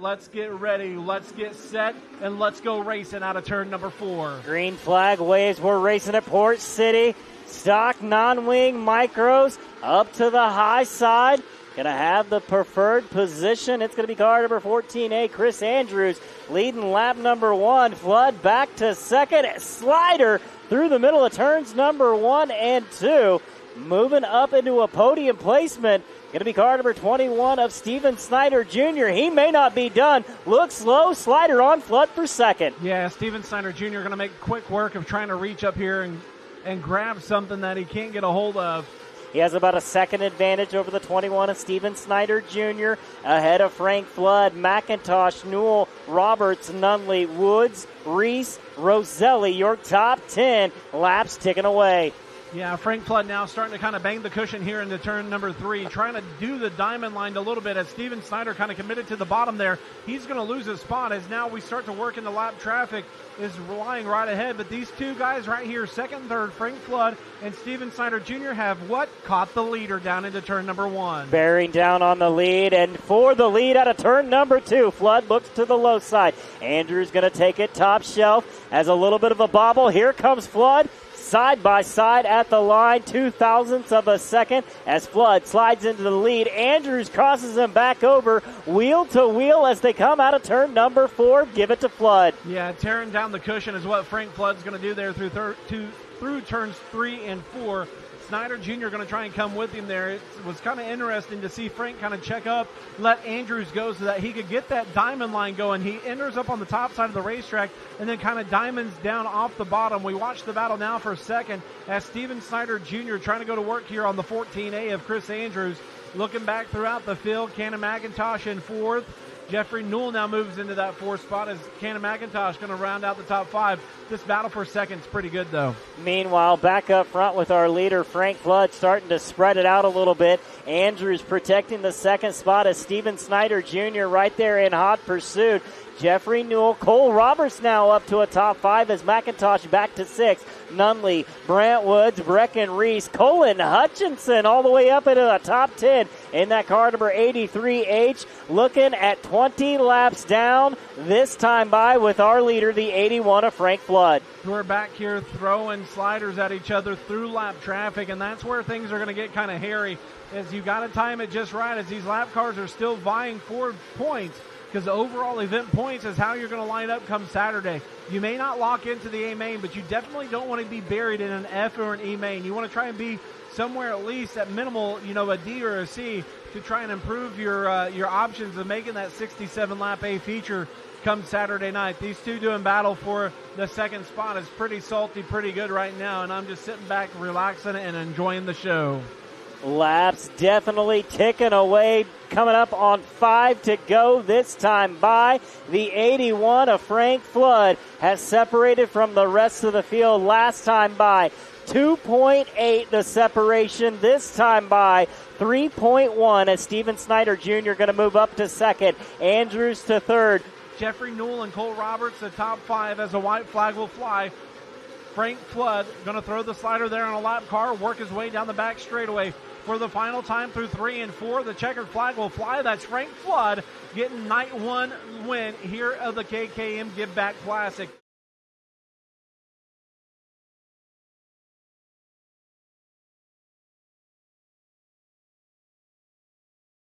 let's get ready, let's get set, and let's go racing out of turn number 4. Green flag waves. We're racing at Port City. Stock non-wing micros up to the high side. Going to have the preferred position. It's going to be car number 14A, Chris Andrews, leading lap number 1. Flood back to second. Slider through the middle of turns number 1 and 2. Moving up into a podium placement. Going to be car number 21 of Steven Snyder Jr. He may not be done. Looks low. Slider on. Flood for second. Yeah, Steven Snyder Jr. going to make quick work of trying to reach up here and grab something that he can't get a hold of. He has about a second advantage over the 21 of Steven Snyder Jr. Ahead of Frank Flood, McIntosh, Newell, Roberts, Nunley, Woods, Reese, Roselli. Your top 10 laps ticking away. Yeah, Frank Flood now starting to kind of bang the cushion here into turn number 3, trying to do the diamond line a little bit as Steven Snyder kind of committed to the bottom there. He's going to lose his spot as now we start to work in the lap traffic, is relying right ahead. But these two guys right here, second and third, Frank Flood and Steven Snyder Jr. have caught the leader down into turn number 1. Bearing down on the lead, and for the lead out of turn number 2, Flood looks to the low side. Andrews going to take it top shelf, has a little bit of a bobble. Here comes Flood. Side by side at the line, 0.02 of a second as Flood slides into the lead. Andrews crosses him back over, wheel to wheel as they come out of turn number 4. Give it to Flood. Yeah, tearing down the cushion is what Frank Flood's going to do there through turns 3 and 4. Snyder Jr. going to try and come with him there. It was kind of interesting to see Frank kind of check up, let Andrews go so that he could get that diamond line going. He enters up on the top side of the racetrack and then kind of diamonds down off the bottom. We watch the battle now for a second as Steven Snyder Jr. trying to go to work here on the 14A of Chris Andrews. Looking back throughout the field, Cannon McIntosh in 4th. Jeffrey Newell now moves into that 4th spot as Cannon McIntosh going to round out the top 5. This battle for second is pretty good, though. Meanwhile, back up front with our leader, Frank Flood, starting to spread it out a little bit. Andrews protecting the second spot as Steven Snyder Jr. right there in hot pursuit. Jeffrey Newell, Cole Roberts now up to a top 5 as McIntosh back to 6. Nunley, Brant Woods, Brecken Reese, Colin Hutchinson all the way up into the top 10 in that car number 83H. Looking at 20 laps down, this time by with our leader, the 81 of Frank Flood. We're back here throwing sliders at each other through lap traffic, and that's where things are going to get kind of hairy, as you got to time it just right as these lap cars are still vying for points. Because overall event points is how you're going to line up come Saturday. You may not lock into the A main, but you definitely don't want to be buried in an F or an E main. You want to try and be somewhere at least at minimal, a D or a C to try and improve your options of making that 67 lap A feature come Saturday night. These two doing battle for the second spot is pretty salty, pretty good right now, and I'm just sitting back, relaxing and enjoying the show. Laps definitely ticking away. Coming up on 5 to go this time by. The 81 of Frank Flood has separated from the rest of the field last time by. 2.8 the separation this time by. 3.1 as Steven Snyder Jr. going to move up to second. Andrews to third. Jeffrey Newell and Cole Roberts, the top 5 as a white flag will fly. Frank Flood going to throw the slider there on a lap car, work his way down the back straightaway. For the final time through 3 and 4, the checkered flag will fly. That's Frank Flood getting night 1 win here of the KKM Giveback Classic.